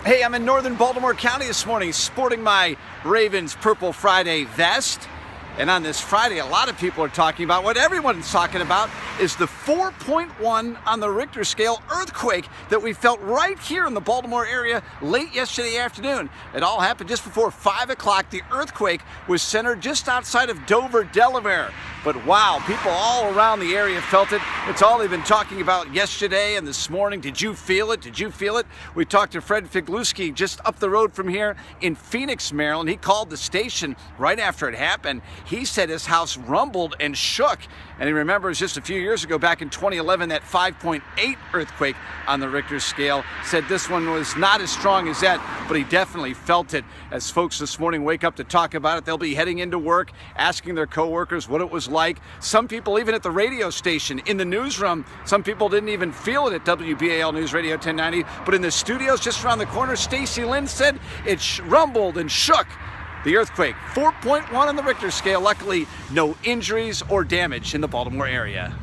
Hey, I'm in northern Baltimore County this morning sporting my Ravens Purple Friday vest. And on this Friday, a lot of people are talking about what everyone's talking about is the 4.1 on the Richter scale earthquake that we felt right here in the Baltimore area late yesterday afternoon. It all happened just before 5 o'clock. The earthquake was centered just outside of Dover, Delaware. But wow, people all around the area felt it. It's all they've been talking about yesterday and this morning. Did you feel it? Did you feel it? We talked to Fred Figluski just up the road from here in Phoenix, Maryland. He called the station right after it happened. He said his house rumbled and shook, and he remembers just a few years ago, back in 2011, that 5.8 earthquake on the Richter scale. Said this one was not as strong as that, but he definitely felt it. As folks this morning wake up to talk about it, they'll be heading into work, asking their coworkers what it was like. Some people, even at the radio station, in the newsroom, some people didn't even feel it at WBAL News Radio 1090, but in the studios just around the corner, Stacy Lynn said it rumbled and shook. The earthquake, 4.1 on the Richter scale. Luckily, no injuries or damage in the Baltimore area.